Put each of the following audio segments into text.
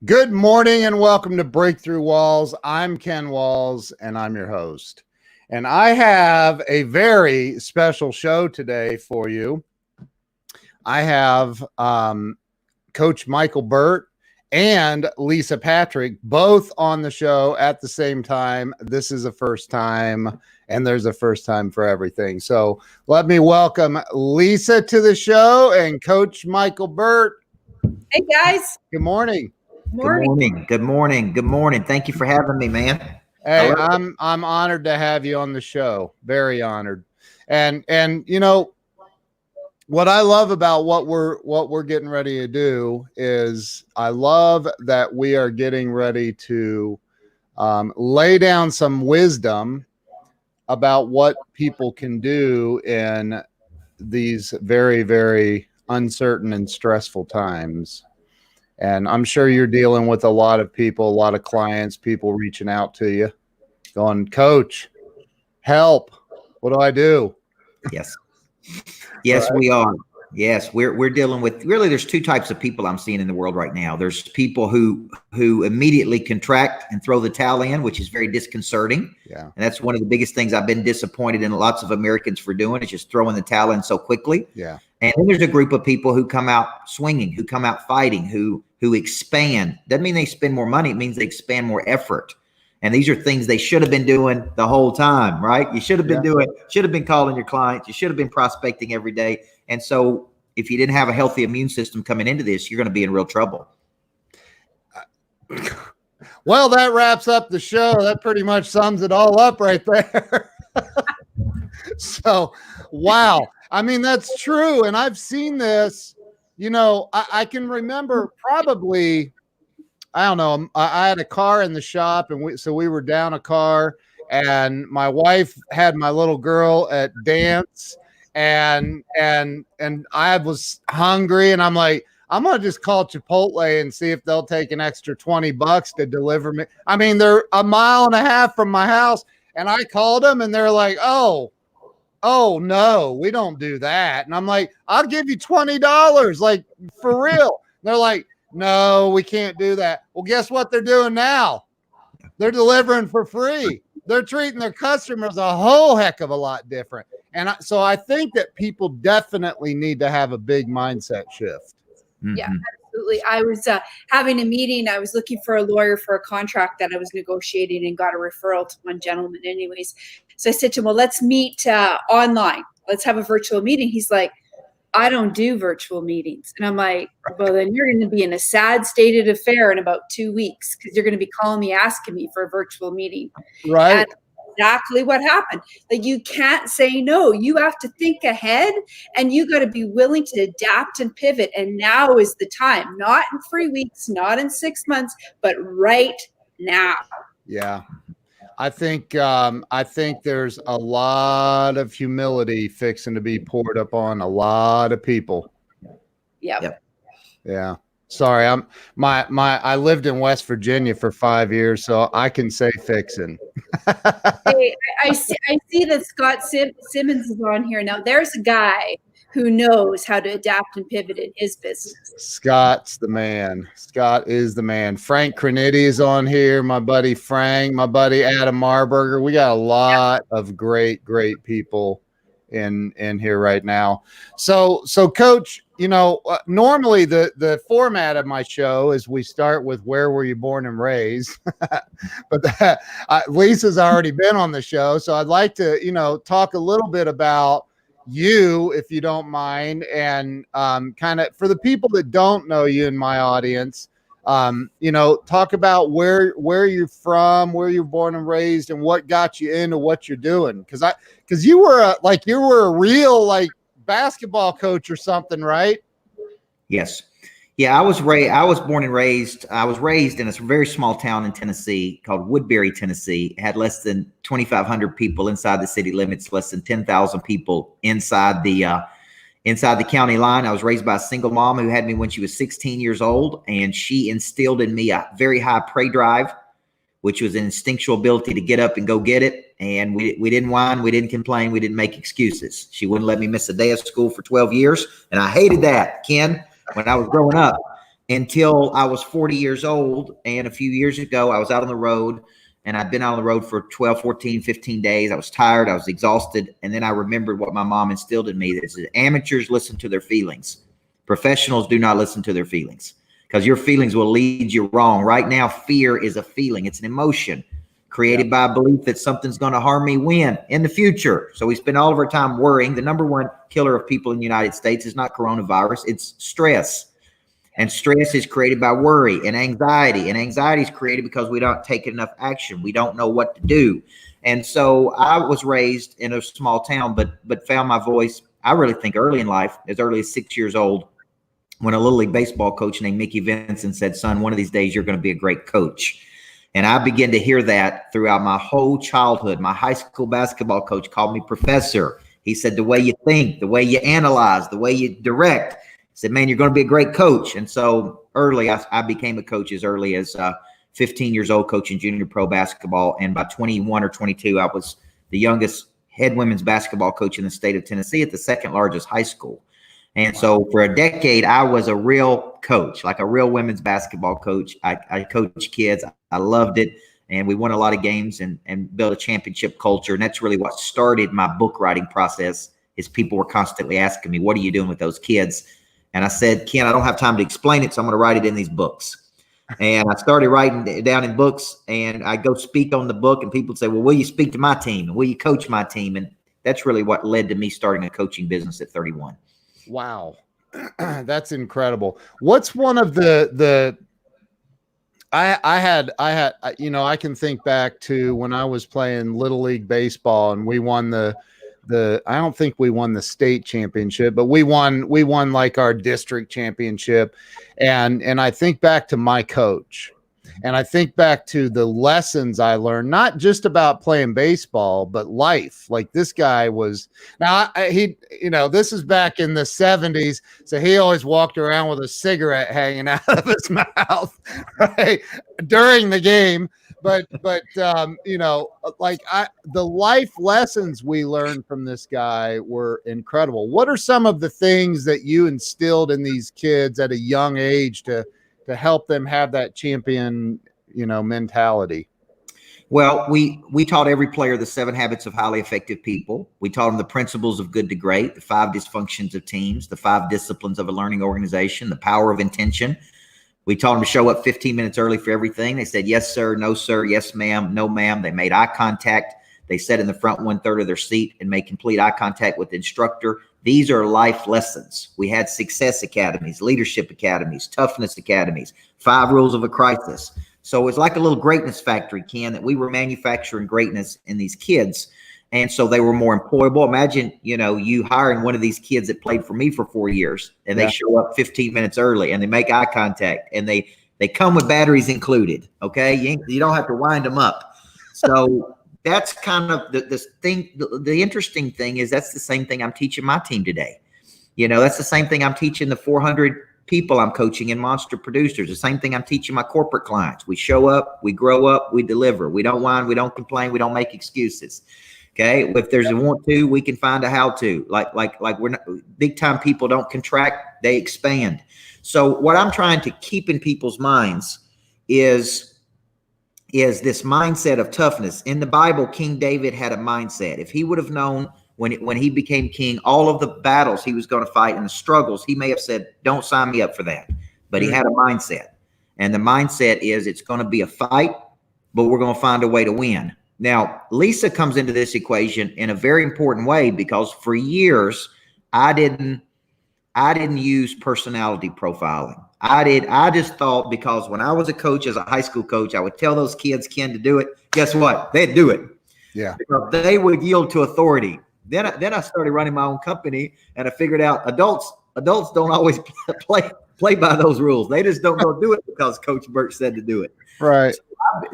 Good morning and welcome to Breakthrough Walls. I'm Ken Walls and I'm your host. And I have a very special show today for you. I have Coach Micheal Burt and Lisa Patrick both on the show at the same time. This is a first time, and there's a first time for everything. So let me welcome Lisa to the show and Coach Micheal Burt. Hey guys. Good morning. Good morning. Thank you for having me, man. Hey, I'm honored to have you on the show. Very honored. And you know what I love about what we're getting ready to do is I love that we are getting ready to lay down some wisdom about what people can do in these very, very uncertain and stressful times. And I'm sure you're dealing with a lot of people, a lot of clients, people reaching out to you going, Coach, help. What do I do? Yes, right. We are. Yes, we're dealing with, really, there's two types of people I'm seeing in the world right now. There's people who immediately contract and throw the towel in, which is very disconcerting. Yeah. And that's one of the biggest things I've been disappointed in lots of Americans for doing, is just throwing the towel in so quickly. Yeah. And then there's a group of people who come out swinging, who come out fighting, who expand. Doesn't mean they spend more money. It means they expand more effort. And these are things they should have been doing the whole time, right? You should have been should have been calling your clients. You should have been prospecting every day. And so if you didn't have a healthy immune system coming into this, you're going to be in real trouble. Well, that wraps up the show. That pretty much sums it all up right there. So, wow. I mean, that's true. And I've seen this, you know, I can remember probably, I don't know, I had a car in the shop and we were down a car and my wife had my little girl at dance and I was hungry and I'm like, I'm going to just call Chipotle and see if they'll take an extra $20 to deliver me. I mean, they're a mile and a half from my house and I called them and they're like, oh no, we don't do that. And I'm like, I'll give you $20, like for real. They're like, no, we can't do that. Well, guess what they're doing now? They're delivering for free. They're treating their customers a whole heck of a lot different. And so I think that people definitely need to have a big mindset shift. Mm-hmm. Yeah, absolutely. I was having a meeting. I was looking for a lawyer for a contract that I was negotiating and got a referral to one gentleman anyways. So I said to him, well, let's meet online. Let's have a virtual meeting. He's like, I don't do virtual meetings. And I'm like, well, then you're going to be in a sad state of affair in about 2 weeks because you're going to be calling me, asking me for a virtual meeting. Right. And exactly what happened. Like, you can't say no. You have to think ahead and you got to be willing to adapt and pivot. And now is the time, not in 3 weeks, not in 6 months, but right now. Yeah. I think there's a lot of humility fixing to be poured upon a lot of people. Yep. Yeah. Sorry, I lived in West Virginia for 5 years, so I can say fixing. Hey, I see that Scott Simmons is on here now. There's a guy who knows how to adapt and pivot in his business. Scott's the man. Scott is the man. Frank Cranitti is on here. My buddy Frank, my buddy Adam Marburger. We got a lot of great people in here right now. So Coach, you know, normally the format of my show is we start with where were you born and raised, but Lisa's already been on the show. So I'd like to, you know, talk a little bit about you, if you don't mind, and kind of for the people that don't know you in my audience, you know, talk about where you're from, where you're born and raised, and what got you into what you're doing. Because you were a real like basketball coach or something, right? Yes. Yeah, I was born and raised. I was raised in a very small town in Tennessee called Woodbury, Tennessee. It had less than 2,500 people inside the city limits, less than 10,000 people inside the county line. I was raised by a single mom who had me when she was 16 years old, and she instilled in me a very high prey drive, which was an instinctual ability to get up and go get it. And we didn't whine, we didn't complain, we didn't make excuses. She wouldn't let me miss a day of school for 12 years, and I hated that, Ken, when I was growing up. until I was 40 years old. And a few years ago, I was out on the road, and I'd been out on the road for 12, 14, 15 days. I was tired. I was exhausted. And then I remembered what my mom instilled in me. That said, amateurs listen to their feelings. Professionals do not listen to their feelings, because your feelings will lead you wrong. Right now, fear is a feeling. It's an emotion created by a belief that something's going to harm me when in the future. So we spend all of our time worrying. The number one killer of people in the United States is not coronavirus. It's stress. And stress is created by worry and anxiety. And anxiety is created because we don't take enough action. We don't know what to do. And so I was raised in a small town, but found my voice, I really think, early in life, as early as 6 years old, when a Little League baseball coach named Mickey Vincent said, son, one of these days you're going to be a great coach. And I began to hear that throughout my whole childhood. My high school basketball coach called me professor. He said, the way you think, the way you analyze, the way you direct, he said, man, you're going to be a great coach. And so early, I became a coach as early as 15 years old, coaching junior pro basketball. And by 21 or 22, I was the youngest head women's basketball coach in the state of Tennessee at the second largest high school. And so for a decade, I was a real coach, like a real women's basketball coach. I coached kids. I loved it. And we won a lot of games and built a championship culture. And that's really what started my book writing process, is people were constantly asking me, what are you doing with those kids? And I said, Ken, I don't have time to explain it, so I'm going to write it in these books. And I started writing it down in books, and I go speak on the book, and people say, well, will you speak to my team? And will you coach my team? And that's really what led to me starting a coaching business at 31. Wow. That's incredible. What's one of the I had, I can think back to when I was playing Little League baseball, and we won the I don't think we won the state championship, but we won like our district championship. And I think back to my coach, and I think back to the lessons I learned, not just about playing baseball, but life. Like, this guy was, now this is back in the 70s. So he always walked around with a cigarette hanging out of his mouth, right, during the game. But the life lessons we learned from this guy were incredible. What are some of the things that you instilled in these kids at a young age to help them have that champion, mentality? Well, we taught every player the 7 habits of highly effective people. We taught them the principles of good to great, the 5 dysfunctions of teams, the 5 disciplines of a learning organization, the power of intention. We taught them to show up 15 minutes early for everything. They said, yes, sir, no, sir, yes, ma'am, no, ma'am. They made eye contact. They sat in the front 1/3 of their seat and made complete eye contact with the instructor. These are life lessons. We had success academies, leadership academies, toughness academies, 5 rules of a crisis. So it's like a little greatness factory, Ken, that we were manufacturing greatness in these kids. And so they were more employable. Imagine, you hiring one of these kids that played for me for 4 years, and they show up 15 minutes early, and they make eye contact, and they come with batteries included. Okay. You don't have to wind them up. So that's kind of the thing. The interesting thing is that's the same thing I'm teaching my team today. That's the same thing I'm teaching the 400 people I'm coaching in Monster Producers. The same thing I'm teaching my corporate clients. We show up, we grow up, we deliver. We don't whine, we don't complain, we don't make excuses. Okay. If there's a want to, we can find a how to. Like we're not, big time people don't contract, they expand. So what I'm trying to keep in people's minds is this mindset of toughness. In the Bible, King David had a mindset. If he would have known when he became king, all of the battles he was going to fight and the struggles, he may have said, don't sign me up for that. But he had a mindset. And the mindset is, it's going to be a fight, but we're going to find a way to win. Now, Lisa comes into this equation in a very important way, because for years I didn't use personality profiling. I just thought, because when I was a coach, as a high school coach, I would tell those kids, Ken, to do it. Guess what? They'd do it. Yeah. Because they would yield to authority. Then I started running my own company, and I figured out adults don't always play by those rules. They just don't go do it because Coach Burt said to do it. Right.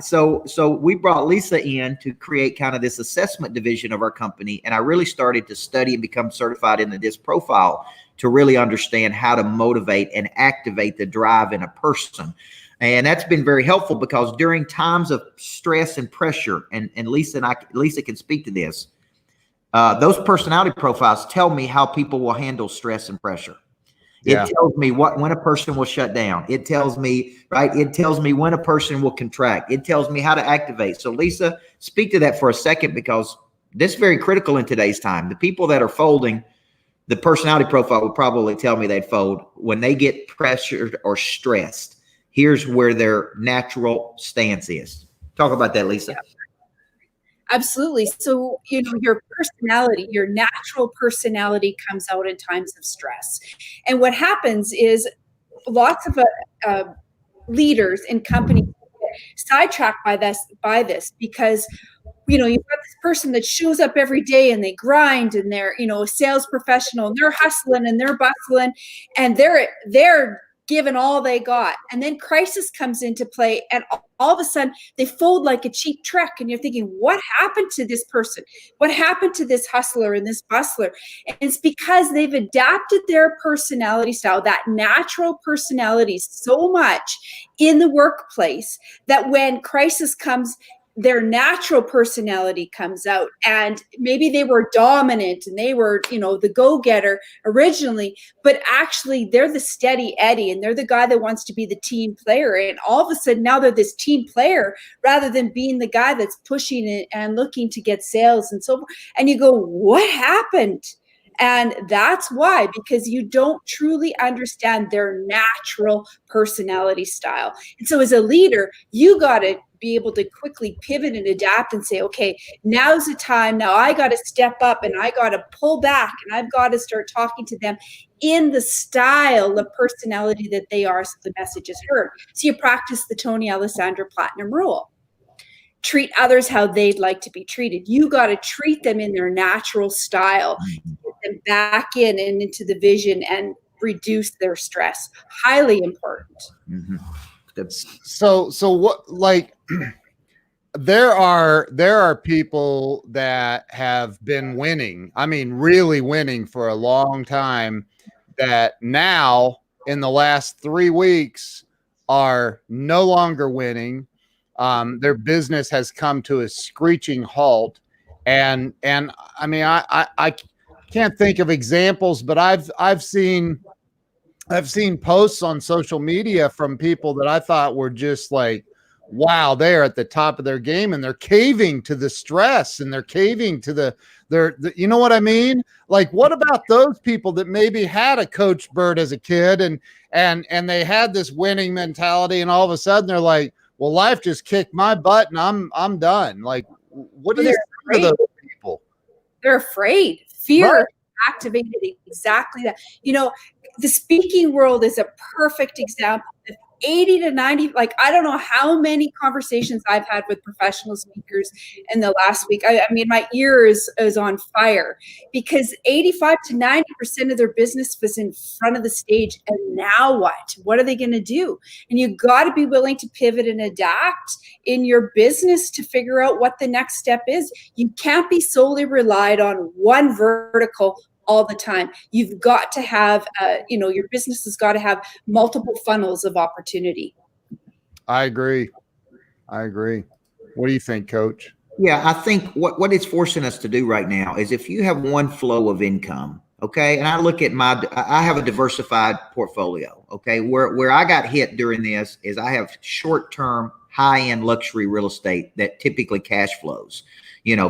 So we brought Lisa in to create kind of this assessment division of our company. And I really started to study and become certified in the DISC profile to really understand how to motivate and activate the drive in a person. And that's been very helpful, because during times of stress and pressure, and Lisa can speak to this, those personality profiles tell me how people will handle stress and pressure. Yeah. It tells me when a person will shut down. It tells me, right? It tells me when a person will contract. It tells me how to activate. So Lisa, speak to that for a second, because this is very critical in today's time. The people that are folding, the personality profile would probably tell me they'd fold when they get pressured or stressed. Here's where their natural stance is. Talk about that, Lisa. Yeah. Absolutely. So, your personality, your natural personality comes out in times of stress. And what happens is lots of leaders in companies get sidetracked by this because you've got this person that shows up every day and they grind and they're, a sales professional and they're hustling and they're bustling and they're giving all they got. And then crisis comes into play and all of a sudden they fold like a cheap trick. And you're thinking, what happened to this person? What happened to this hustler and this bustler? And it's because they've adapted their personality style, that natural personality, so much in the workplace that when crisis comes, their natural personality comes out. And maybe they were dominant and they were, the go-getter originally, but actually they're the steady Eddie and they're the guy that wants to be the team player. And all of a sudden now they're this team player rather than being the guy that's pushing it and looking to get sales and so forth. And you go, what happened? And that's why, because you don't truly understand their natural personality style. And so as a leader, you got to be able to quickly pivot and adapt and say, okay, now's the time. Now I got to step up and I got to pull back and I've got to start talking to them in the style of personality that they are so the message is heard. So you practice the Tony Alessandra Platinum Rule. Treat others how they'd like to be treated. You got to treat them in their natural style, get them back in and into the vision and reduce their stress. Highly important. Mm-hmm. So what, like, there are people that have been winning. I mean, really winning for a long time that now in the last 3 weeks are no longer winning. Their business has come to a screeching halt. And I mean, I can't think of examples, but I've seen posts on social media from people that I thought were just like, wow, they're at the top of their game and they're caving to the stress and they're caving to the you know what I mean? Like, what about those people that maybe had a Coach Burt as a kid and they had this winning mentality and all of a sudden they're like, well, life just kicked my butt and I'm done. Like, what do you think of those people? They're afraid. Fear activated exactly that. The speaking world is a perfect example. 80 to 90, like, I don't know how many conversations I've had with professional speakers in the last week. I mean, my ear is on fire because 85 to 90% of their business was in front of the stage. And now what? What are they going to do? And you got to be willing to pivot and adapt in your business to figure out what the next step is. You can't be solely relied on one vertical all the time. You've got to have, your business has got to have multiple funnels of opportunity. I agree. What do you think, Coach? Yeah, I think what it's forcing us to do right now is if you have one flow of income, okay, and I look at I have a diversified portfolio, okay, where I got hit during this is I have short-term, high-end luxury real estate that typically cash flows.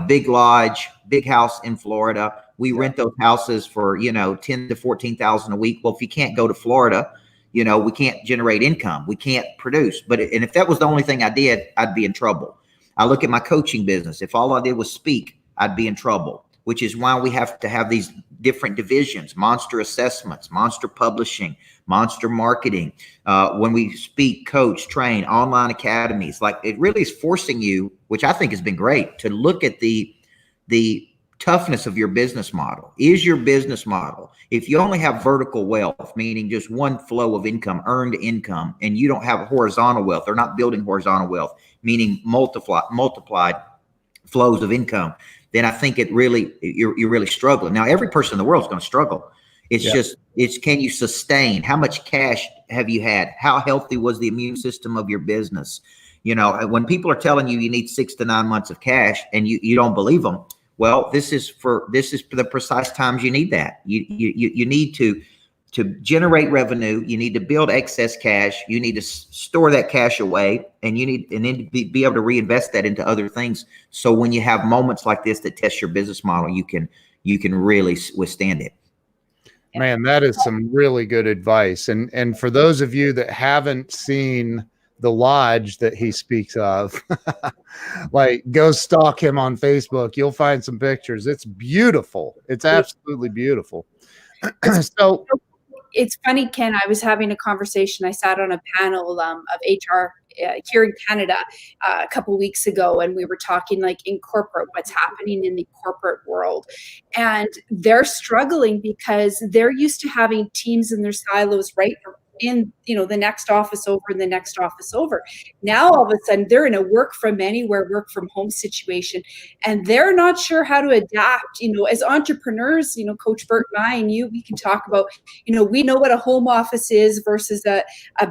Big lodge, big house in Florida. We rent those houses for, 10 to 14,000 a week. Well, if you can't go to Florida, we can't generate income. We can't produce. And if that was the only thing I did, I'd be in trouble. I look at my coaching business. If all I did was speak, I'd be in trouble, which is why we have to have these different divisions: Monster Assessments, Monster Publishing, Monster Marketing. When we speak, coach, train, online academies, like, it really is forcing you, which I think has been great, to look at the toughness of your business model. Is your business model, if you only have vertical wealth, meaning just one flow of income, earned income, and you don't have horizontal wealth, or not building horizontal wealth, meaning multiplied flows of income, then I think you're really struggling. Now, every person in the world is going to struggle. It's can you sustain? How much cash have you had? How healthy was the immune system of your business? When people are telling you need 6 to 9 months of cash and you don't believe them, well, this is for the precise times you need that. You need to to generate revenue, you need to build excess cash. You need to store that cash away, and then to be able to reinvest that into other things. So when you have moments like this that test your business model, you can really withstand it. Man, that is some really good advice. And for those of you that haven't seen the lodge that he speaks of, like, go stalk him on Facebook. You'll find some pictures. It's beautiful. It's absolutely beautiful. So it's funny, Ken, I was having a conversation. I sat on a panel of HR here in Canada a couple of weeks ago, and we were talking like in corporate, what's happening in the corporate world. And they're struggling because they're used to having teams in their silos, right? In the next office over and the next office over. Now all of a sudden they're in a work from anywhere, work from home situation, and they're not sure how to adapt. As entrepreneurs, Coach Burt and I and you, we can talk about, we know what a home office is versus a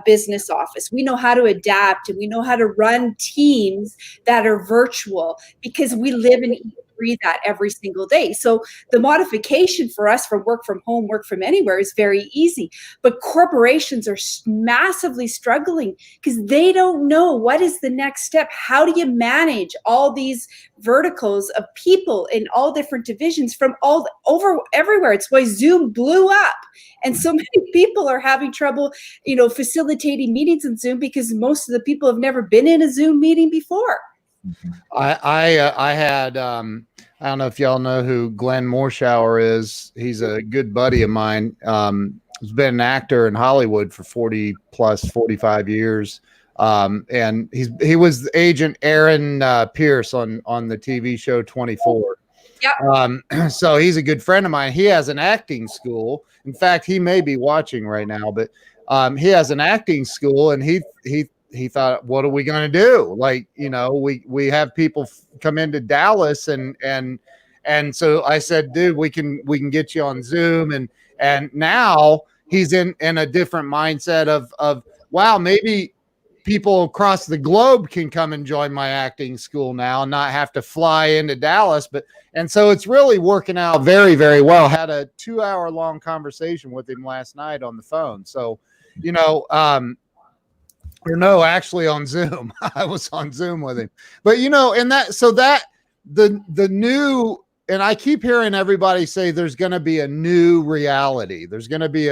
business office. We know how to adapt, and we know how to run teams that are virtual because we live and eat, breathe that every single day. So the modification for us from work from home, work from anywhere is very easy. But corporations are massively struggling because they don't know what is the next step. How do you manage all these verticals of people in all different divisions from all over everywhere? It's why Zoom blew up. And so many people are having trouble, facilitating meetings in Zoom because most of the people have never been in a Zoom meeting before. I had I don't know if y'all know who Glenn Morshower is. He's a good buddy of mine. He's been an actor in Hollywood for 45 years. And he was Agent Aaron Pierce on the TV show 24. Yeah. So he's a good friend of mine. He has an acting school. In fact, he may be watching right now, but he has an acting school, and he thought, what are we going to do? Like, we have people come into Dallas, and so I said, dude, we can get you on Zoom. And now he's in a different mindset of, wow, maybe people across the globe can come and join my acting school now and not have to fly into Dallas. And so it's really working out very, very well. Had a 2-hour-long conversation with him last night on the phone. So, or no, actually on Zoom. I was on Zoom with him. But the new, and I keep hearing everybody say there's going to be a new reality. There's going to be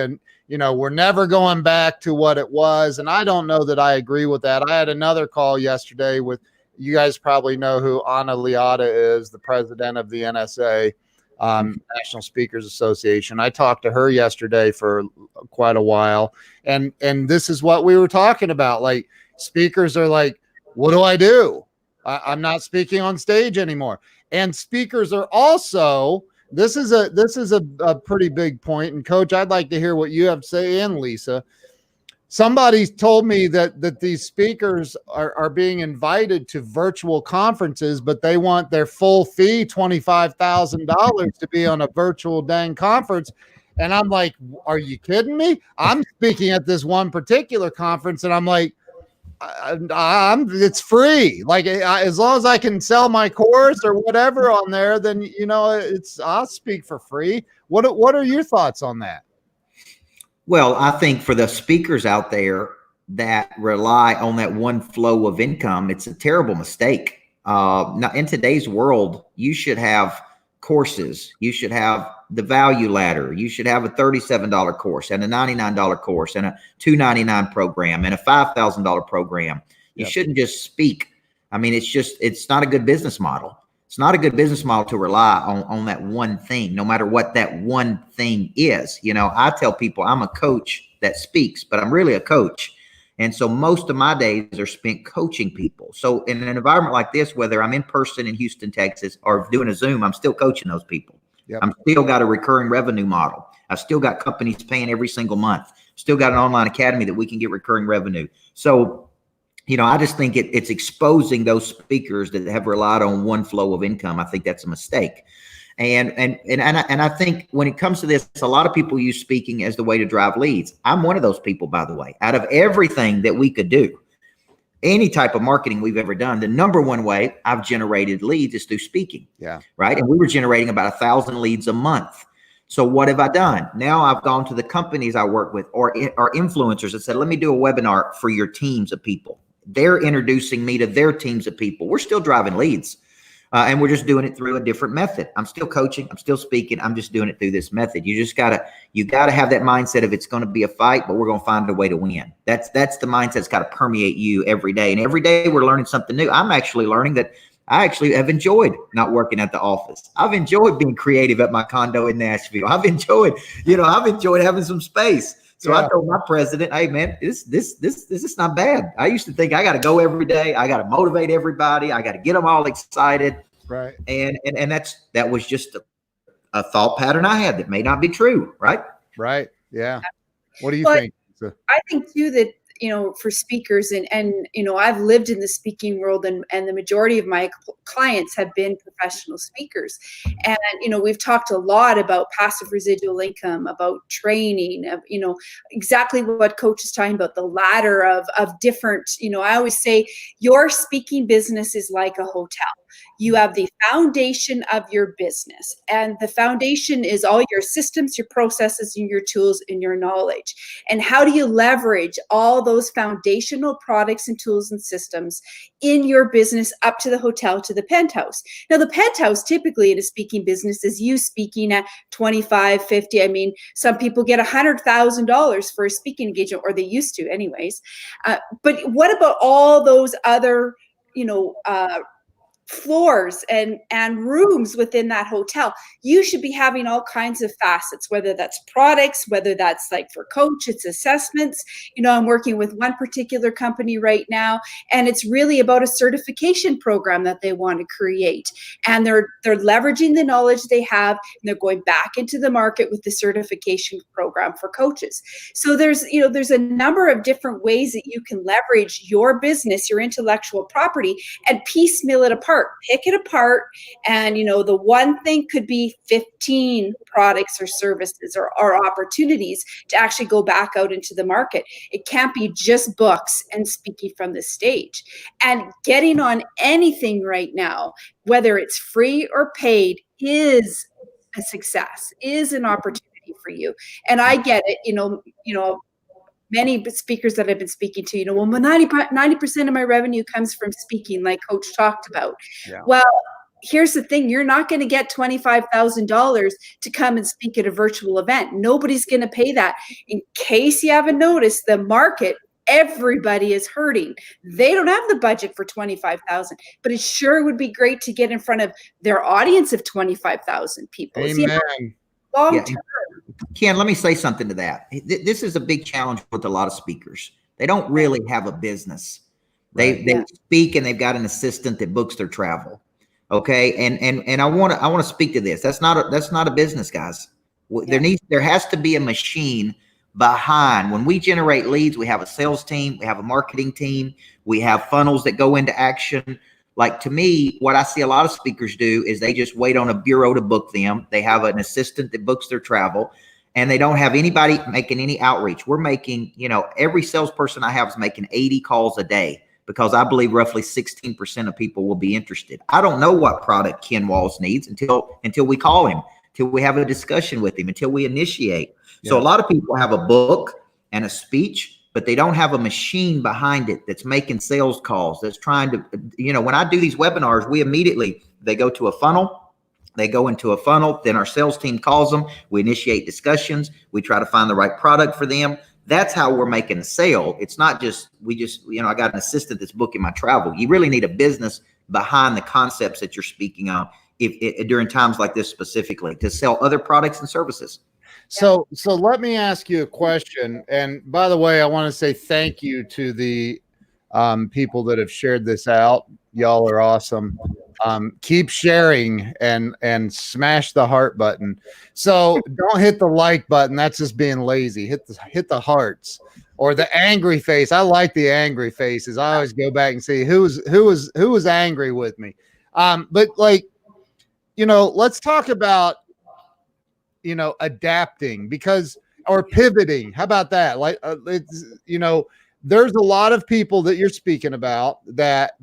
we're never going back to what it was. And I don't know that I agree with that. I had another call yesterday with, you guys probably know who Anna Liotta is, the president of the NSA, National Speakers Association. I talked to her yesterday for quite a while, and this is what we were talking about. Like, speakers are like, what do I do? I'm not speaking on stage anymore. And speakers are also, this is a pretty big point. And Coach, I'd like to hear what you have to say, and Lisa. Somebody told me that these speakers are being invited to virtual conferences, but they want their full fee, $25,000, to be on a virtual dang conference. And I'm like, are you kidding me? I'm speaking at this one particular conference, and I'm like, it's free. Like, as long as I can sell my course or whatever on there, then I'll speak for free. What are your thoughts on that? Well, I think for the speakers out there that rely on that one flow of income, it's a terrible mistake. Now, in today's world, you should have courses. You should have the value ladder. You should have a $37 course and a $99 course and a $299 program and a $5,000 program. You shouldn't just speak. I mean, it's not a good business model. It's not a good business model to rely on that one thing, no matter what that one thing is. I tell people I'm a coach that speaks, but I'm really a coach. And so most of my days are spent coaching people. So in an environment like this, whether I'm in person in Houston, Texas, or doing a Zoom, I'm still coaching those people. Yep. I'm still got a recurring revenue model. I've still got companies paying every single month. Still got an online academy that we can get recurring revenue. So I just think it's exposing those speakers that have relied on one flow of income. I think that's a mistake. And I think when it comes to this, a lot of people use speaking as the way to drive leads. I'm one of those people, by the way. Out of everything that we could do, any type of marketing we've ever done, the number one way I've generated leads is through speaking. Yeah. Right. And we were generating about 1,000 leads a month. So what have I done? Now I've gone to the companies I work with or influencers and said, let me do a webinar for your teams of people. They're introducing me to their teams of people. We're still driving leads. And we're just doing it through a different method. I'm still coaching. I'm still speaking. I'm just doing it through this method. You gotta have that mindset of it's going to be a fight, but we're going to find a way to win. That's the mindset that's got to permeate you every day. And every day we're learning something new. I'm actually learning that I actually have enjoyed not working at the office. I've enjoyed being creative at my condo in Nashville. I've enjoyed having some space. So I told my president, hey man, this is not bad. I used to think I got to go every day. I got to motivate everybody. I got to get them all excited. Right. And that was just a thought pattern I had that may not be true. Right. Right. Yeah. What do you think? I think too that, for speakers and I've lived in the speaking world and the majority of my clients have been professional speakers. And, we've talked a lot about passive residual income, about training, of, exactly what Coach is talking about, the ladder of different, I always say your speaking business is like a hotel. You have the foundation of your business, and the foundation is all your systems, your processes, and your tools and your knowledge. And how do you leverage all those foundational products and tools and systems in your business up to the hotel, to the penthouse? Now, the penthouse typically in a speaking business is you speaking at 25, 50. I mean, some people get $100,000 for a speaking engagement, or they used to anyways. But what about all those other, floors and rooms within that hotel? You should be having all kinds of facets, whether that's products, whether that's like for Coach, it's assessments. I'm working with one particular company right now, and it's really about a certification program that they want to create. And they're leveraging the knowledge they have, and they're going back into the market with the certification program for coaches. So there's a number of different ways that you can leverage your business, your intellectual property, and piecemeal it apart. Pick it apart, and the one thing could be 15 products or services or opportunities to actually go back out into the market. It can't be just books and speaking from the stage. And getting on anything right now, whether it's free or paid, is a success, is an opportunity for you. And I get it, many speakers that I've been speaking to, well, 90% of my revenue comes from speaking, like Coach talked about. Yeah. Well, here's the thing. You're not going to get $25,000 to come and speak at a virtual event. Nobody's going to pay that. In case you haven't noticed, the market, everybody is hurting. They don't have the budget for $25,000, but it sure would be great to get in front of their audience of 25,000 people. Amen. Long term. Ken, let me say something to that. This is a big challenge with a lot of speakers. They don't really have a business. They speak, and they've got an assistant that books their travel. Okay, and I want to speak to this. That's not a business, guys. There has to be a machine behind. When we generate leads, we have a sales team, we have a marketing team, we have funnels that go into action. Like, to me, what I see a lot of speakers do is they just wait on a bureau to book them. They have an assistant that books their travel, and they don't have anybody making any outreach. We're making, every salesperson I have is making 80 calls a day, because I believe roughly 16% of people will be interested. I don't know what product Ken Walls needs until we call him, until we have a discussion with him, until we initiate. Yeah. So a lot of people have a book and a speech, but they don't have a machine behind it that's making sales calls, that's trying to, when I do these webinars, they go to a funnel, then our sales team calls them, we initiate discussions, we try to find the right product for them. That's how we're making a sale. It's not just, I got an assistant that's booking my travel. You really need a business behind the concepts that you're speaking on during times like this specifically, to sell other products and services. So let me ask you a question. And by the way, I want to say thank you to the people that have shared this out. Y'all are awesome. Keep sharing and smash the heart button. So don't hit the like button. That's just being lazy. Hit the hearts or the angry face. I like the angry faces. I always go back and see who was angry with me. But let's talk about, adapting or pivoting. How about that? There's a lot of people that you're speaking about that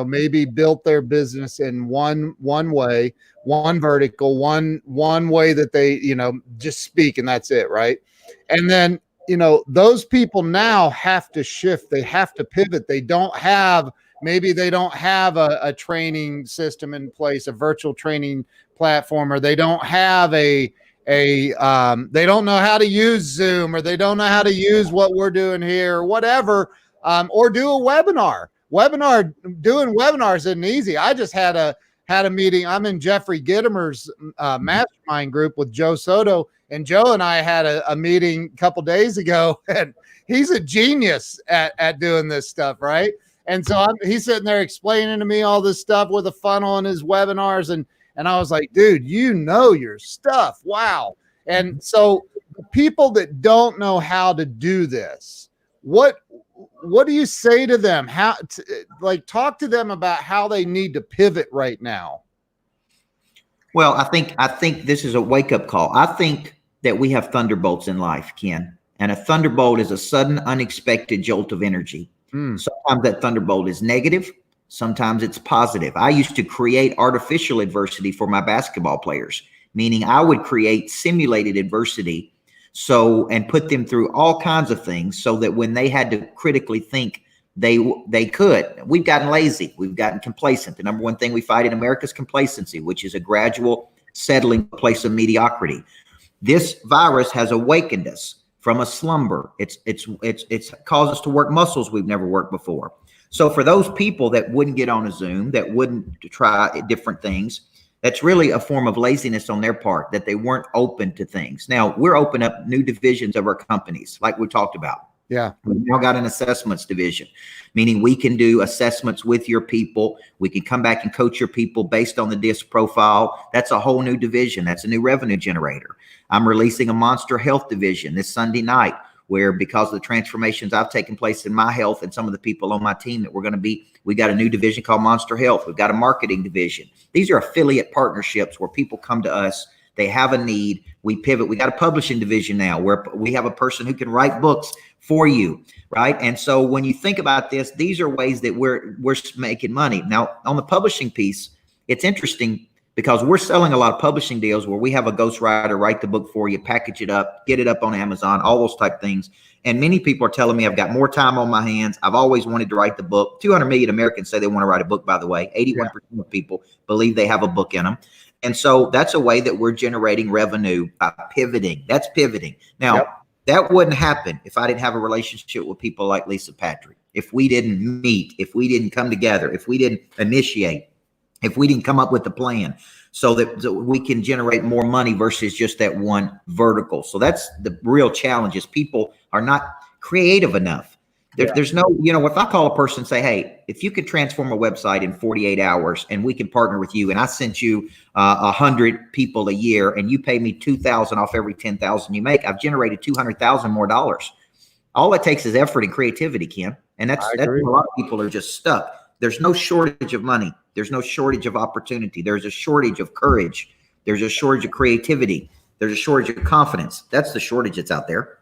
maybe built their business in one way, one vertical, one way that they, just speak, and that's it, right? And then, those people now have to shift. They have to pivot. Maybe they don't have a training system in place, a virtual training platform, or they don't have they don't know how to use Zoom, or they don't know how to use what we're doing here, or whatever, or do a webinar. Doing webinars isn't easy. I just had a meeting. I'm in Jeffrey Gittimer's mastermind group with Joe Soto, and Joe and I had a meeting a couple days ago, and he's a genius at doing this stuff, right? And so he's sitting there explaining to me all this stuff with a funnel in his webinars, and I was like, dude, your stuff. Wow. And so people that don't know how to do this, what do you say to them? Talk to them about how they need to pivot right now. Well, I think this is a wake-up call. I think that we have thunderbolts in life, Ken. And a thunderbolt is a sudden, unexpected jolt of energy. Sometimes that thunderbolt is negative. Sometimes it's positive. I used to create artificial adversity for my basketball players, meaning I would create simulated adversity and put them through all kinds of things so that when they had to critically think, they could. We've gotten lazy. We've gotten complacent. The number one thing we fight in America is complacency, which is a gradual settling place of mediocrity. This virus has awakened us from a slumber. It's caused us to work muscles we've never worked before. So for those people that wouldn't get on a Zoom, that wouldn't try different things, that's really a form of laziness on their part, that they weren't open to things. Now, we're open up new divisions of our companies, like we talked about. Yeah. We've now got an assessments division, meaning we can do assessments with your people. We can come back and coach your people based on the DISC profile. That's a whole new division. That's a new revenue generator. I'm releasing a Monster Health division this Sunday night, where because of the transformations I've taken place in my health and some of the people on my team that we got a new division called Monster Health. We've got a marketing division. These are affiliate partnerships where people come to us. They have a need. We pivot. We got a publishing division now where we have a person who can write books for you, right? And so when you think about this, these are ways that we're making money. Now, on the publishing piece, it's interesting because we're selling a lot of publishing deals where we have a ghostwriter write the book for you, package it up, get it up on Amazon, all those type things. And many people are telling me I've got more time on my hands. I've always wanted to write the book. 200 million Americans say they want to write a book, by the way. 81% of people believe they have a book in them. And so that's a way that we're generating revenue by pivoting. That's pivoting. Now, that wouldn't happen if I didn't have a relationship with people like Lisa Patrick. If we didn't meet, if we didn't come together, if we didn't initiate, if we didn't come up with a plan so that we can generate more money versus just that one vertical. So that's the real challenge, is people are not creative enough. There's no, if I call a person and say, hey, if you could transform a website in 48 hours and we can partner with you, and I sent you 100 people a year and you pay me $2,000 off every 10,000 you make, I've generated $200,000 more dollars. All it takes is effort and creativity, Ken. And that's where a lot of people are just stuck. There's no shortage of money. There's no shortage of opportunity. There's a shortage of courage. There's a shortage of creativity. There's a shortage of confidence. That's the shortage that's out there.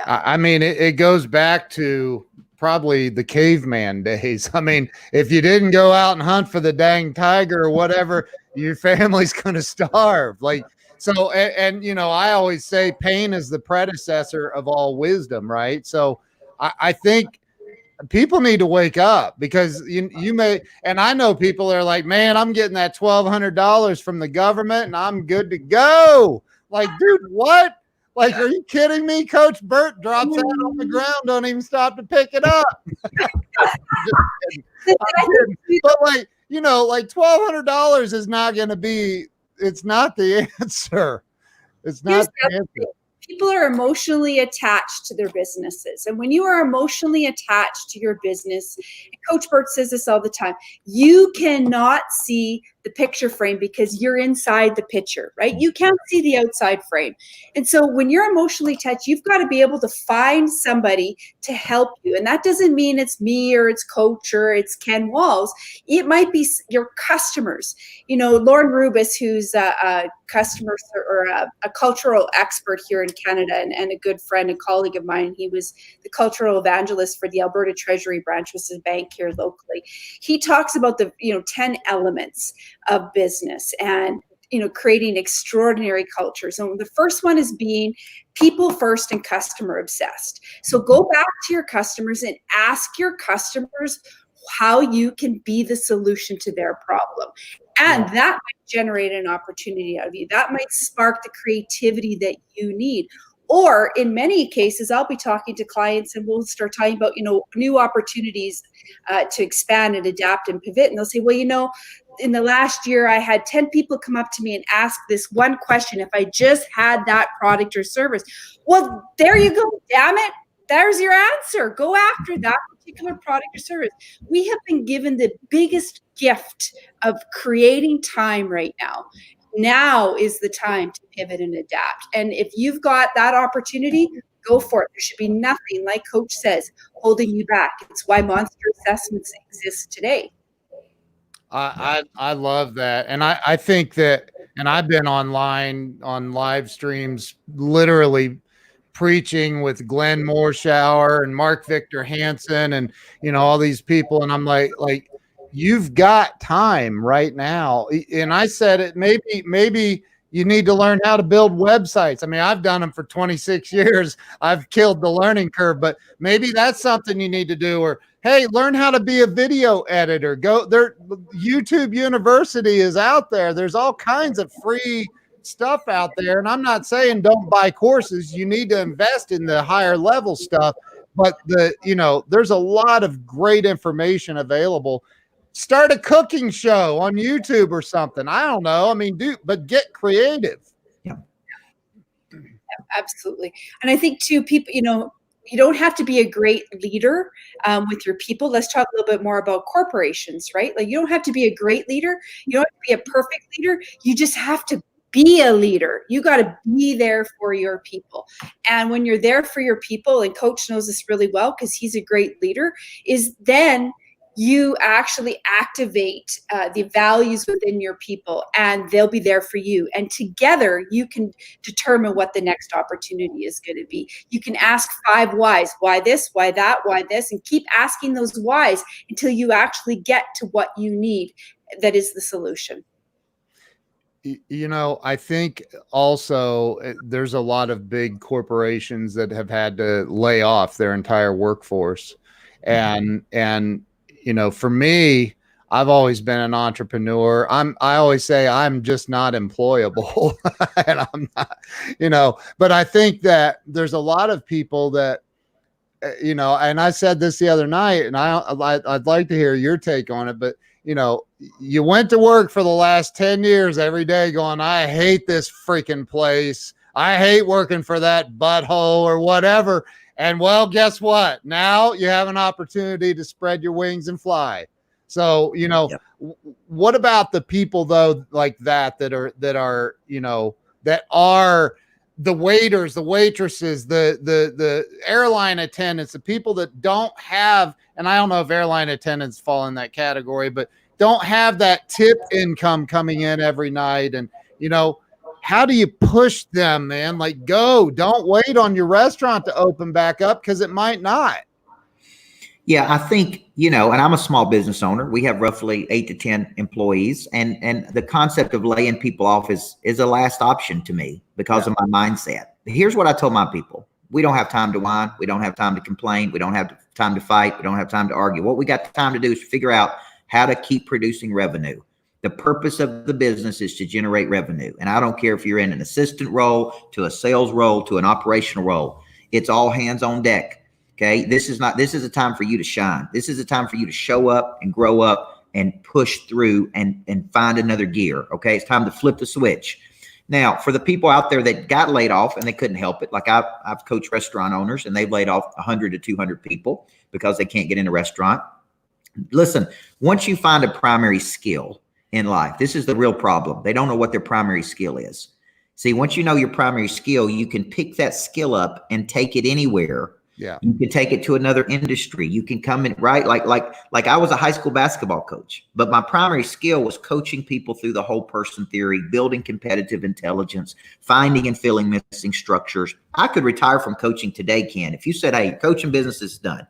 I mean, it goes back to probably the caveman days. I mean, if you didn't go out and hunt for the dang tiger or whatever, your family's going to starve. And I always say pain is the predecessor of all wisdom, right? So I think people need to wake up, because you may, and I know people are like, man, I'm getting that $1,200 from the government and I'm good to go. Like, dude, what? Like, are you kidding me? Coach Burt drops out on the ground, don't even stop to pick it up. But like $1,200 is not going to be, it's not the answer. It's not the answer. People are emotionally attached to their businesses. And when you are emotionally attached to your business, and Coach Burt says this all the time, you cannot see the picture frame because you're inside the picture, right? You can't see the outside frame. And so when you're emotionally touched, you've got to be able to find somebody to help you. And that doesn't mean it's me or it's Coach or it's Ken Walls. It might be your customers. You know, Lauren Rubis, who's a customer or a cultural expert here in Canada and a good friend and colleague of mine. He was the cultural evangelist for the Alberta Treasury branch, which is a bank here locally. He talks about the 10 elements of business and creating extraordinary cultures. And the first one is being people first and customer obsessed. So go back to your customers and ask your customers how you can be the solution to their problem. And that might generate an opportunity out of you. That might spark the creativity that you need. Or in many cases, I'll be talking to clients and we'll start talking about, new opportunities to expand and adapt and pivot. And they'll say, well, in the last year, I had 10 people come up to me and ask this one question, if I just had that product or service. Well, there you go. Damn it. There's your answer. Go after that particular product or service. We have been given the biggest gift of creating time right now. Now is the time to pivot and adapt. And if you've got that opportunity, go for it. There should be nothing, like Coach says, holding you back. It's why monster assessments exist today. I love that. And I think that, and I've been online on live streams, literally preaching with Glenn Morshower and Mark Victor Hansen and, all these people. And I'm like, you've got time right now. And I said it, maybe you need to learn how to build websites. I mean, I've done them for 26 years. I've killed the learning curve, but maybe that's something you need to do. Or, hey, learn how to be a video editor. Go there. YouTube University is out there. There's all kinds of free stuff out there. And I'm not saying don't buy courses. You need to invest in the higher level stuff, but there's a lot of great information available. Start a cooking show on YouTube or something. I don't know. I mean, but get creative. Yeah, absolutely. And I think too, people, you don't have to be a great leader with your people. Let's talk a little bit more about corporations, right? Like, you don't have to be a great leader. You don't have to be a perfect leader. You just have to be a leader. You got to be there for your people. And when you're there for your people, and Coach knows this really well because he's a great leader, is then you actually activate the values within your people, and they'll be there for you. And together you can determine what the next opportunity is going to be. You can ask 5 whys. Why this? Why that? Why this? And keep asking those whys until you actually get to what you need that is the solution. I think also there's a lot of big corporations that have had to lay off their entire workforce. And for me, I've always been an entrepreneur. I always say I'm just not employable. And I'm not, but I think that there's a lot of people that, and I said this the other night, and I'd like to hear your take on it, but you went to work for the last 10 years every day going, I hate this freaking place. I hate working for that butthole or whatever. And well, guess what? Now you have an opportunity to spread your wings and fly. So, what about the people though, like that are the waiters, the waitresses, the airline attendants, the people that don't have, and I don't know if airline attendants fall in that category, but don't have that tip income coming in every night. And, how do you push them, man? Like, don't wait on your restaurant to open back up because it might not. Yeah, I think, and I'm a small business owner. We have roughly 8 to 10 employees, and the concept of laying people off is a last option to me because of my mindset. Here's what I told my people. We don't have time to whine. We don't have time to complain. We don't have time to fight. We don't have time to argue. What we got time to do is figure out how to keep producing revenue. The purpose of the business is to generate revenue. And I don't care if you're in an assistant role, to a sales role, to an operational role. It's all hands on deck. Okay. This is a time for you to shine. This is a time for you to show up and grow up and push through and find another gear. Okay. It's time to flip the switch. Now, for the people out there that got laid off and they couldn't help it, like I've coached restaurant owners and they've laid off 100 to 200 people because they can't get in a restaurant. Listen, once you find a primary skill, in life. This is the real problem. They don't know what their primary skill is. See, once you know your primary skill, you can pick that skill up and take it anywhere. Yeah. You can take it to another industry. You can come in, right? Like I was a high school basketball coach, but my primary skill was coaching people through the whole person theory, building competitive intelligence, finding and filling missing structures. I could retire from coaching today, Ken. If you said, hey, coaching business is done,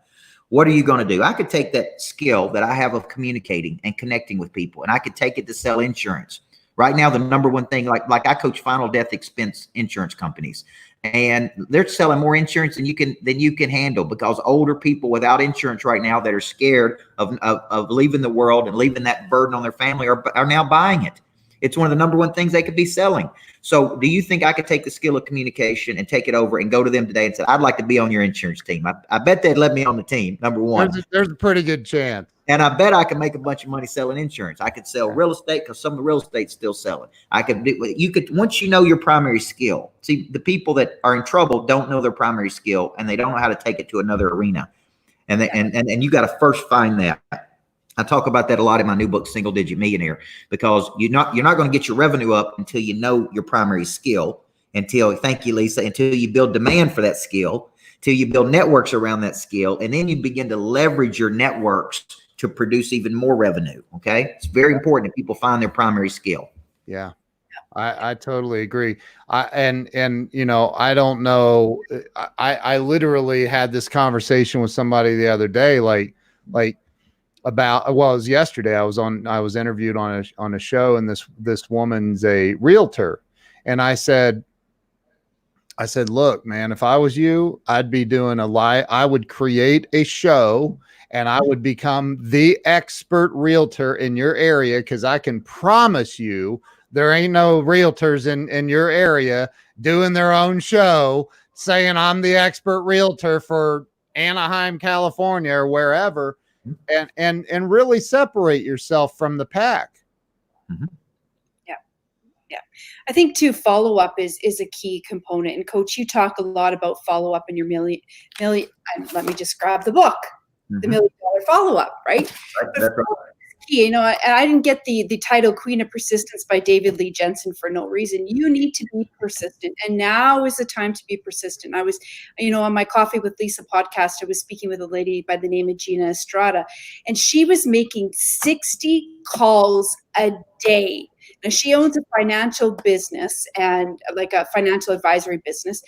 what are you going to do? I could take that skill that I have of communicating and connecting with people, and I could take it to sell insurance. Right now, the number one thing, like I coach final death expense insurance companies, and they're selling more insurance than you can handle, because older people without insurance right now that are scared of leaving the world and leaving that burden on their family are now buying it. It's one of the number one things they could be selling. So do you think I could take the skill of communication and take it over and go to them today and say, I'd like to be on your insurance team? I bet they'd let me on the team, number one. There's a pretty good chance. And I bet I can make a bunch of money selling insurance. I could sell real estate, because some of the real estate's still selling. You could, once you know your primary skill. See, the people that are in trouble don't know their primary skill, and they don't know how to take it to another arena. And you got to first find that. I talk about that a lot in my new book, Single Digit Millionaire, because you're not going to get your revenue up until you know your primary skill, thank you, Lisa, until you build demand for that skill, till you build networks around that skill, and then you begin to leverage your networks to produce even more revenue. Okay. It's very important that people find their primary skill. Yeah. I totally agree. And I don't know. I literally had this conversation with somebody the other day, like about, well, it was yesterday. I was interviewed on a show, and this woman's a realtor. And I said, look, man, if I was you, I'd be doing I would create a show, and I would become the expert realtor in your area, because I can promise you there ain't no realtors in your area doing their own show saying I'm the expert realtor for Anaheim, California, or wherever, and really separate yourself from the pack. Mm-hmm. Yeah. I think too, follow-up is a key component. And Coach, you talk a lot about follow-up in your million. Let me just grab the book. The $1 million follow-up, right? That's right. Key, I didn't get the title Queen of Persistence by David Lee Jensen for no reason. You need to be persistent, and now is the time to be persistent. I was, on my Coffee with Lisa podcast, I was speaking with a lady by the name of Gina Estrada, and she was making 60 calls a day. Now, she owns a financial business, and like a financial advisory business,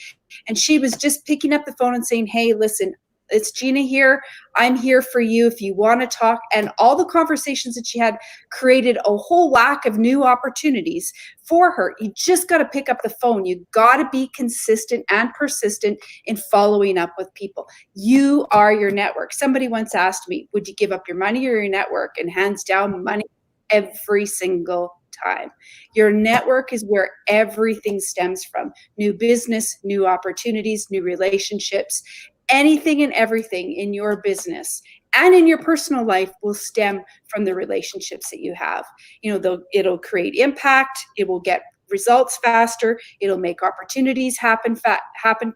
and she was just picking up the phone and saying, hey, listen, it's Gina here. I'm here for you if you want to talk. And all the conversations that she had created a whole whack of new opportunities for her. You just got to pick up the phone. You got to be consistent and persistent in following up with people. You are your network. Somebody once asked me, would you give up your money or your network? And hands down, money every single time. Your network is where everything stems from. New business, new opportunities, new relationships. Anything and everything in your business and in your personal life will stem from the relationships that you have. It'll create impact. It will get results faster. It'll make opportunities happen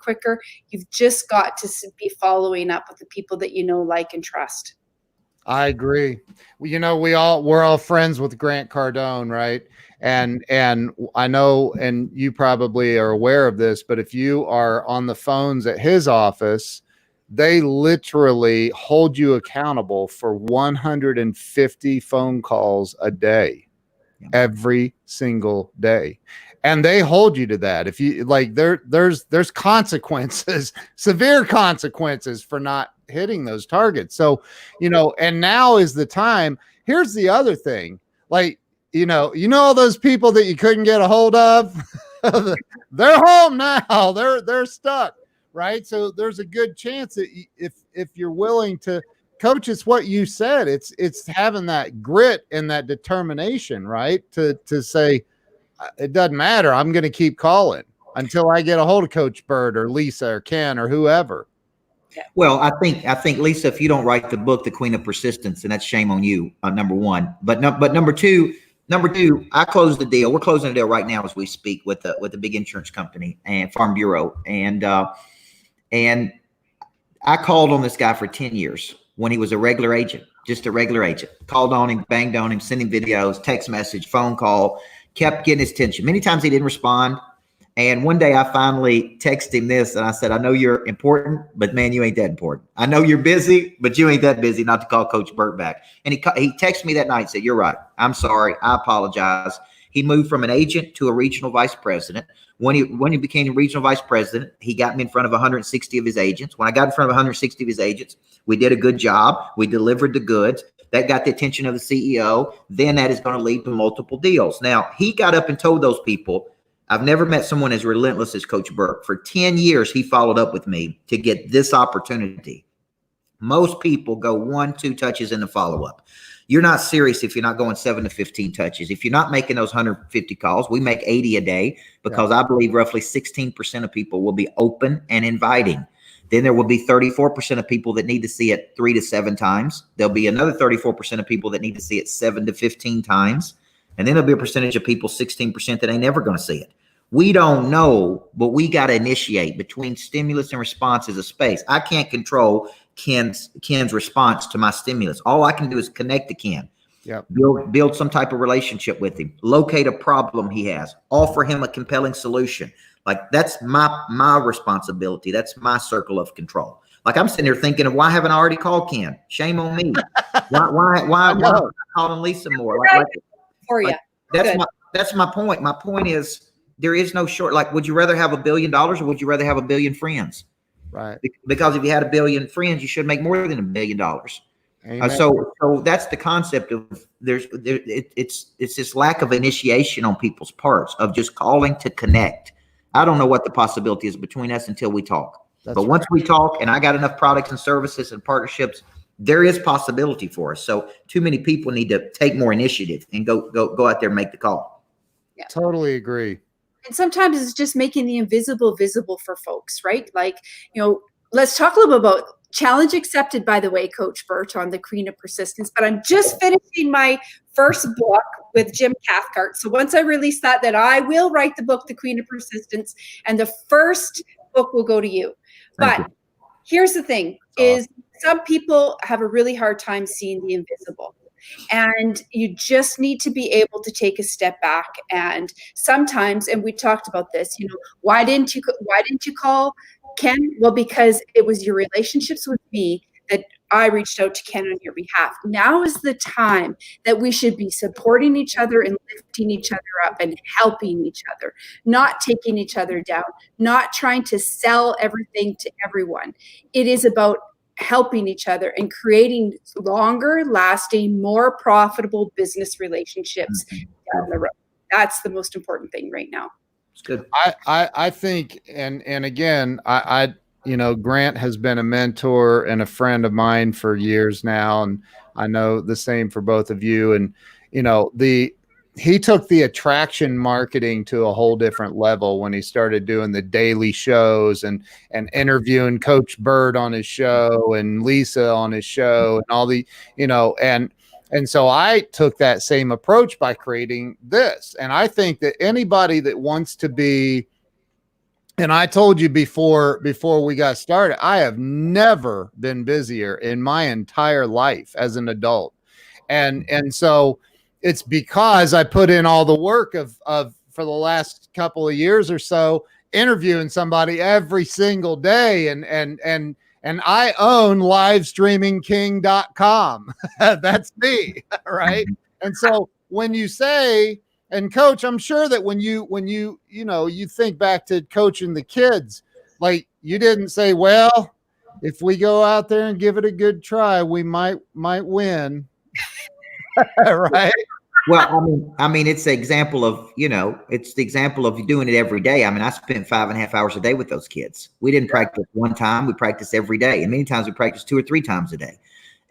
quicker. You've just got to be following up with the people that you know, like, and trust. I agree. We're all friends with Grant Cardone, right? And I know, and you probably are aware of this, but if you are on the phones at his office, they literally hold you accountable for 150 phone calls a day, every single day. And they hold you to that. If you there's consequences, severe consequences for not hitting those targets. So, and now is the time. Here's the other thing. All those people that you couldn't get a hold of, they're home now. They're stuck, right? So there's a good chance that if you're willing to, Coach, it's what you said. It's having that grit and that determination, right? To say, it doesn't matter. I'm going to keep calling until I get a hold of Coach Burt or Lisa or Ken or whoever. Well, I think Lisa, if you don't write the book, The Queen of Persistence, and that's shame on you, number one. But number two, I closed the deal. We're closing the deal right now as we speak with the big insurance company and Farm Bureau. And I called on this guy for 10 years when he was a regular agent. just a regular agent. Called on him, banged on him, sent him videos, text message, phone call, kept getting his attention. Many times he didn't respond. And one day I finally texted him this, and I said, I know you're important, but man, you ain't that important. I know you're busy, but you ain't that busy not to call Coach Burt back. And he texted me that night and said, you're right. I'm sorry. I apologize. He moved from an agent to a regional vice president. When he became a regional vice president, he got me in front of 160 of his agents. When I got in front of 160 of his agents, we did a good job. We delivered the goods. That got the attention of the CEO. Then that is going to lead to multiple deals. Now, he got up and told those people, I've never met someone as relentless as Coach Burt. For 10 years, he followed up with me to get this opportunity. Most people go 1-2 touches in the follow-up. You're not serious if you're not going 7 to 15 touches. If you're not making those 150 calls, we make 80 a day because I believe roughly 16% of people will be open and inviting. Then there will be 34% of people that need to see it 3 to 7 times. There'll be another 34% of people that need to see it 7 to 15 times. And then there'll be a percentage of people, 16%, that ain't never going to see it. We don't know, but we got to initiate. Between stimulus and response is a space. I can't control Ken's response to my stimulus. All I can do is connect to Ken. Yep. Build some type of relationship with him. Locate a problem he has. Offer him a compelling solution. Like, that's my responsibility. That's my circle of control. Like, I'm sitting there thinking of, why haven't I already called Ken? Shame on me. Why am I calling Lisa more? For you. That's my point. My point is, there is no short. Like, would you rather have $1 billion or would you rather have 1 billion friends? Right. Because if you had 1 billion friends, you should make more than $1 billion. So that's the concept of it's this lack of initiation on people's parts of just calling to connect. I don't know what the possibility is between us until we talk. But once we talk and I got enough products and services and partnerships, there is possibility for us. So too many people need to take more initiative and go out there and make the call. Yeah. Totally agree. And sometimes it's just making the invisible visible for folks, right? Like, let's talk a little bit about challenge accepted, by the way, Coach Burt, on the Queen of Persistence. But I'm just finishing my first book with Jim Cathcart. So once I release that I will write the book, The Queen of Persistence, and the first book will go to you. But here's the thing is some people have a really hard time seeing the invisible. And you just need to be able to take a step back. And sometimes, and we talked about this, why didn't you call Ken? Well, because it was your relationships with me that I reached out to Ken on your behalf. Now is the time that we should be supporting each other and lifting each other up and helping each other, not taking each other down, not trying to sell everything to everyone. It is about helping each other and creating longer lasting, more profitable business relationships down the road. That's the most important thing right now. It's good. I think, and again, I Grant has been a mentor and a friend of mine for years now. And I know the same for both of you. And, he took the attraction marketing to a whole different level when he started doing the daily shows and interviewing Coach Burt on his show and Lisa on his show and all the, and so I took that same approach by creating this. And I think that anybody that wants to be, and I told you before we got started, I have never been busier in my entire life as an adult. And so it's because I put in all the work of for the last couple of years or so, interviewing somebody every single day. And I own livestreamingking.com. That's me. Right. And so when you say, and Coach, I'm sure that when you think back to coaching the kids, like, you didn't say, well, if we go out there and give it a good try, we might win. Right. Well, I mean, it's the example of, it's the example of you doing it every day. I mean, I spent 5.5 hours a day with those kids. We didn't practice one time. We practiced every day. And many times we practice 2 or 3 times a day.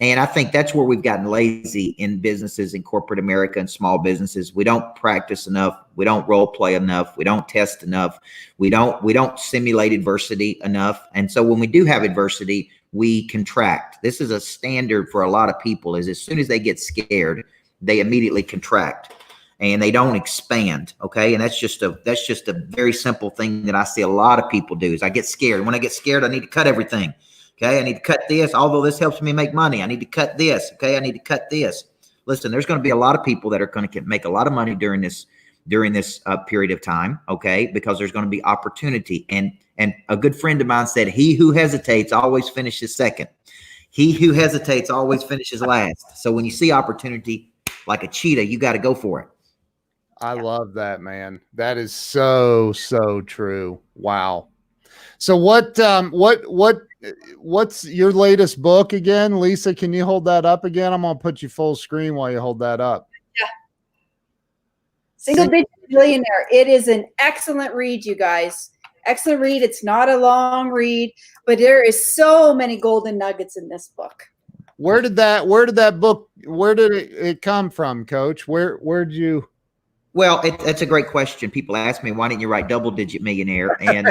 And I think that's where we've gotten lazy in businesses, in corporate America and small businesses. We don't practice enough. We don't role play enough. We don't test enough. We don't simulate adversity enough. And so when we do have adversity, we contract. This is a standard for a lot of people, is as soon as they get scared, they immediately contract and they don't expand. Okay. And that's just a very simple thing that I see a lot of people do is I get scared. When I get scared, I need to cut everything. Okay. I need to cut this. Although this helps me make money, I need to cut this. Okay. I need to cut this. Listen, there's going to be a lot of people that are going to make a lot of money during this period of time. Okay. Because there's going to be opportunity. And a good friend of mine said, he who hesitates always finishes second. He who hesitates always finishes last. So when you see opportunity like a cheetah, you got to go for it. I love that, man. That is so true. Wow. So what's your latest book again? Lisa, can you hold that up again? I'm going to put you full screen while you hold that up. Yeah. Single Digit Millionaire. It is an excellent read, you guys. Excellent read. It's not a long read, but there is so many golden nuggets in this book. Where did it come from, Coach? Where'd you? Well, it's a great question. People ask me, why didn't you write Double Digit Millionaire? And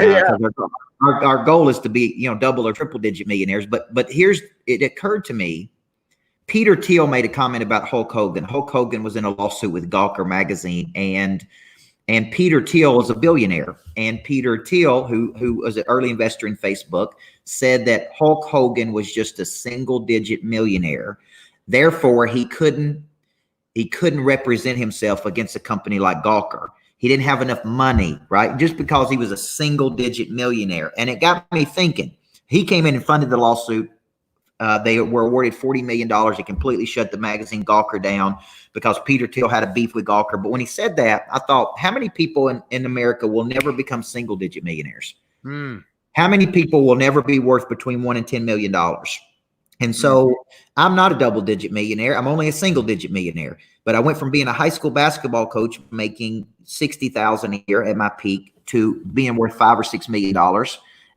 our goal is to be, double or triple digit millionaires. But it occurred to me, Peter Thiel made a comment about Hulk Hogan. Hulk Hogan was in a lawsuit with Gawker magazine, and Peter Thiel is a billionaire. And Peter Thiel, who was an early investor in Facebook, said that Hulk Hogan was just a single digit millionaire. Therefore, he couldn't represent himself against a company like Gawker. He didn't have enough money, right? Just because he was a single digit millionaire. And it got me thinking. He came in and funded the lawsuit. They were awarded $40 million. It completely shut the magazine Gawker down because Peter Thiel had a beef with Gawker. But when he said that, I thought, how many people in America will never become single digit millionaires? How many people will never be worth between $1 and $10 million? And so I'm not a double digit millionaire. I'm only a single digit millionaire. But I went from being a high school basketball coach making $60,000 a year at my peak to being worth $5 or $6 million.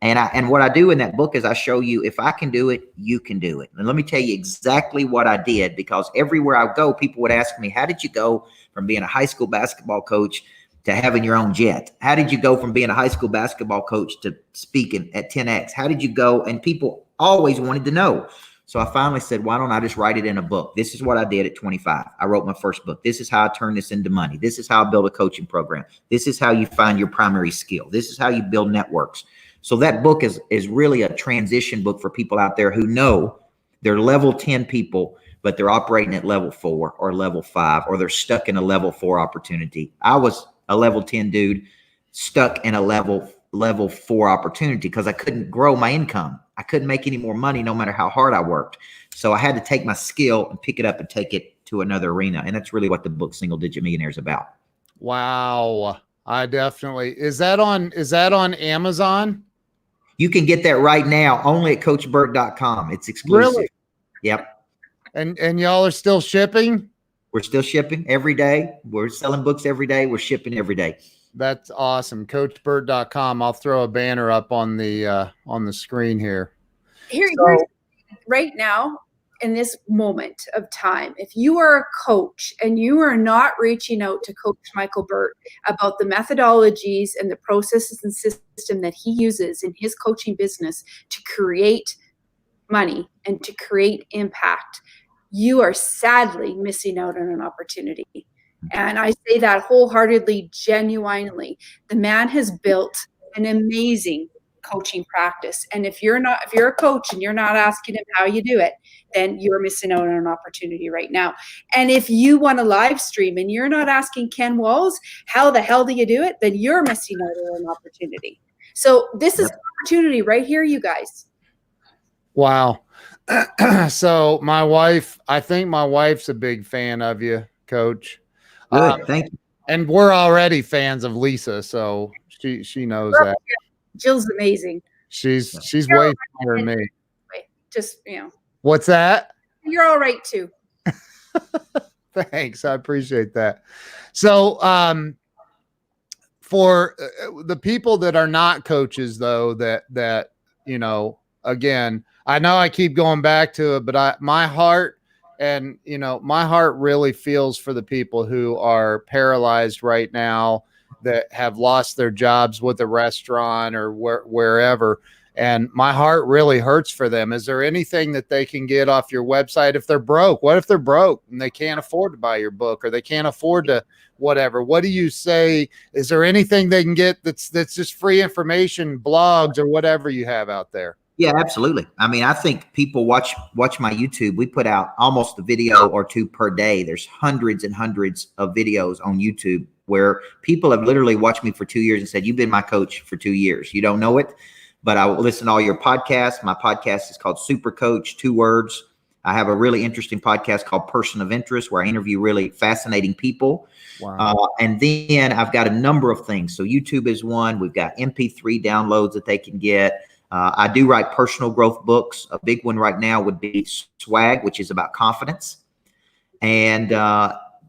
And what I do in that book is I show you, if I can do it, you can do it. And let me tell you exactly what I did, because everywhere I go, people would ask me, how did you go from being a high school basketball coach to having your own jet? How did you go from being a high school basketball coach to speaking at 10X? How did you go? And people always wanted to know. So I finally said, why don't I just write it in a book? This is what I did at 25. I wrote my first book. This is how I turn this into money. This is how I build a coaching program. This is how you find your primary skill. This is how you build networks. So that book is really a transition book for people out there who know they're level 10 people, but they're operating at level 4 or level 5, or they're stuck in a level 4 opportunity. I was a level 10 dude stuck in a level 4 opportunity because I couldn't grow my income. I couldn't make any more money no matter how hard I worked. So I had to take my skill and pick it up and take it to another arena. And that's really what the book Single Digit Millionaire is about. Wow. I definitely, is that on Amazon? You can get that right now only at coachburt.com. It's exclusive. Really? Yep. And y'all are still shipping? We're still shipping every day. We're selling books every day. We're shipping every day. That's awesome. coachburt.com. I'll throw a banner up on the screen here. Here's right now, in this moment of time, if you are a coach and you are not reaching out to Coach Micheal Burt about the methodologies and the processes and system that he uses in his coaching business to create money and to create impact, you are sadly missing out on an opportunity. And I say that wholeheartedly, genuinely. The man has built an amazing coaching practice. And if you're a coach and you're not asking him how you do it, then you're missing out on an opportunity right now. And if you want to live stream and you're not asking Ken Walls, how the hell do you do it? Then you're missing out on an opportunity. So this is an opportunity right here, you guys. Wow. So I think my wife's a big fan of you, Coach. Good. Thank you. And we're already fans of Lisa, so she knows that. Jill's amazing. She's way better than me. Just, What's that? You're all right too. Thanks. I appreciate that. So, for the people that are not coaches though, that again, I know I keep going back to it, but my heart really feels for the people who are paralyzed right now, that have lost their jobs with a restaurant or wherever. And my heart really hurts for them. Is there anything that they can get off your website if they're broke? What if they're broke and they can't afford to buy your book, or they can't afford to whatever? What do you say? Is there anything they can get that's just free information, blogs or whatever you have out there? Yeah, absolutely. I mean, I think people watch my YouTube. We put out almost a video or two per day. There's hundreds and hundreds of videos on YouTube where people have literally watched me for 2 years and said, "You've been my coach for 2 years. You don't know it, but I will listen to all your podcasts." My podcast is called Super Coach, 2 words. I have a really interesting podcast called Person of Interest where I interview really fascinating people. Wow. And then I've got a number of things. So YouTube is one. We've got MP3 downloads that they can get. I do write personal growth books. A big one right now would be Swag, which is about confidence. And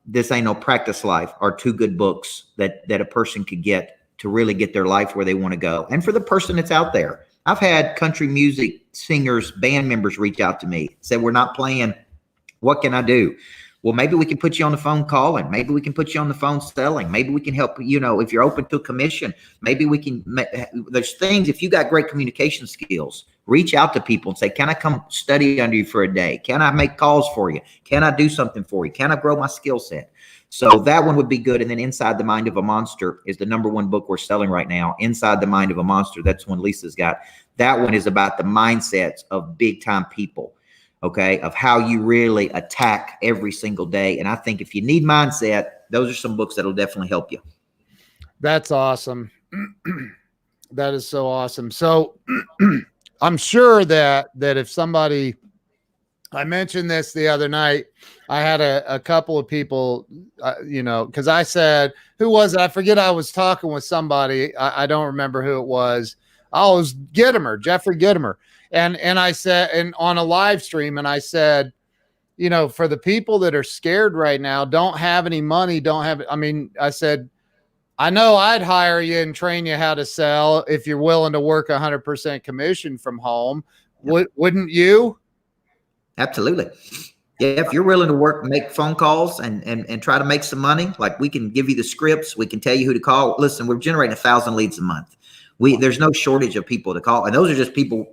This Ain't No Practice Life are 2 good books that a person could get to really get their life where they want to go. And for the person that's out there, I've had country music singers, band members reach out to me, said, "We're not playing. What can I do?" Well, maybe we can put you on the phone calling. Maybe we can put you on the phone selling. Maybe we can help, if you're open to a commission, maybe we can, there's things, if you got great communication skills, reach out to people and say, "Can I come study under you for a day? Can I make calls for you? Can I do something for you? Can I grow my skill set?" So that one would be good. And then Inside the Mind of a Monster is the #1 book we're selling right now. Inside the Mind of a Monster. That's one Lisa's got. That one is about the mindsets of big time people. Okay, of how you really attack every single day. And I think if you need mindset, those are some books that'll definitely help you. That's awesome. That is so awesome. So I'm sure that if somebody, I mentioned this the other night, I had a couple of people, because I said, who was it? I forget. I was talking with somebody. I don't remember who it was. Oh, it was Jeffrey Gittimer. And I said, and on a live stream, and I said, for the people that are scared right now, don't have any money, I said, I know I'd hire you and train you how to sell if you're willing to work 100% commission from home. Yep. Wouldn't you? Absolutely. Yeah. If you're willing to make phone calls and try to make some money, like we can give you the scripts, we can tell you who to call. Listen, we're generating 1,000 leads a month. There's no shortage of people to call. And those are just people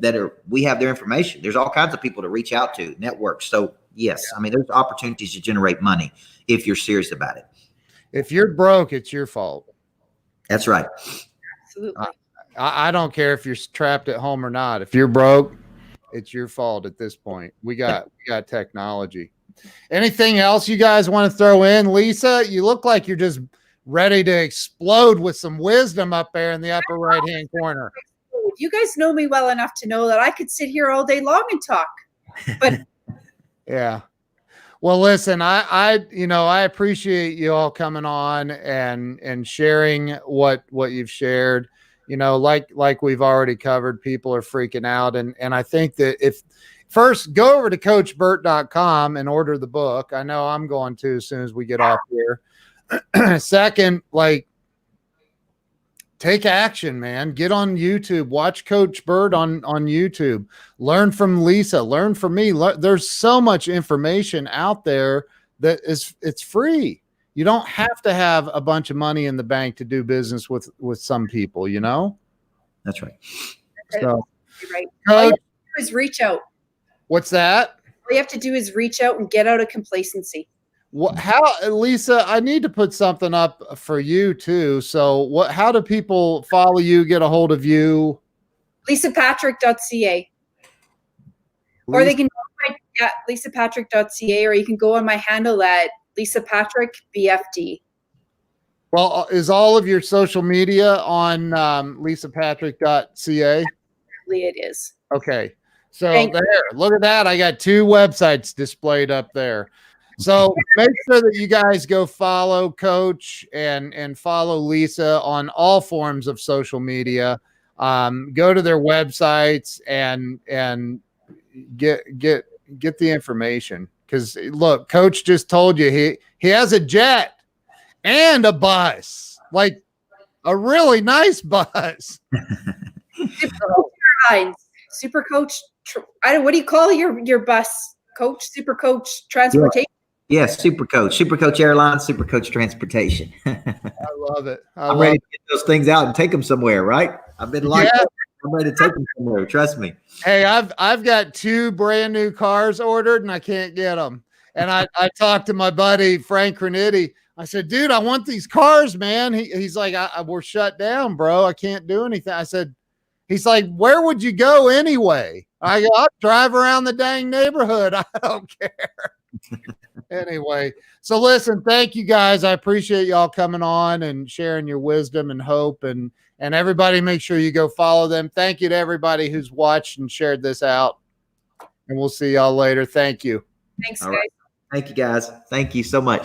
we have their information. There's all kinds of people to reach out to, networks. So yes, I mean, there's opportunities to generate money if you're serious about it. If you're broke, it's your fault. That's right. Absolutely. I don't care if you're trapped at home or not. If you're broke, it's your fault at this point. We got technology. Anything else you guys want to throw in? Lisa, you look like you're just ready to explode with some wisdom up there in the upper right-hand corner. You guys know me well enough to know that I could sit here all day long and talk. But yeah. Well, listen, I appreciate you all coming on and sharing what you've shared. Like we've already covered, people are freaking out. And I think that first go over to coachburt.com and order the book. I know I'm going to as soon as we get off here. Second, take action, man. Get on YouTube, watch Coach Burt on YouTube, learn from Lisa, learn from me. There's so much information out there that it's free. You don't have to have a bunch of money in the bank to do business with some people, That's right. So, you're right. Coach, all you have to do is reach out. What's that? All you have to do is reach out and get out of complacency. Lisa, I need to put something up for you too. So how do people follow you, get a hold of you? lisapatrick.ca. Or they can go at lisapatrick.ca, or you can go on my handle at lisapatrickbfd. Well, is all of your social media on lisapatrick.ca? It is. Okay. So look at that. I got 2 websites displayed up there. So make sure that you guys go follow Coach and follow Lisa on all forms of social media. Go to their websites and get the information. Because look, Coach just told you he has a jet and a bus, like a really nice bus. Super Coach. What do you call your bus, Coach? Super Coach Transportation. Yes, Super Coach Airlines, Super Coach Transportation. I love it. I'm ready to get those things out and take them somewhere, right? I've been I'm ready to take them somewhere. Trust me. Hey, I've got 2 brand new cars ordered and I can't get them. And I talked to my buddy Frank Cranitti. I said, dude, I want these cars, man. He's like, we're shut down, bro. I can't do anything. I said, He's like, where would you go anyway? I go, I'll drive around the dang neighborhood. I don't care. Anyway, so listen, thank you guys. I appreciate y'all coming on and sharing your wisdom and hope, and everybody make sure you go follow them. Thank you to everybody who's watched and shared this out, and we'll see y'all later. Thank you. Thanks, All guys. right. Thank you, guys. Thank you so much.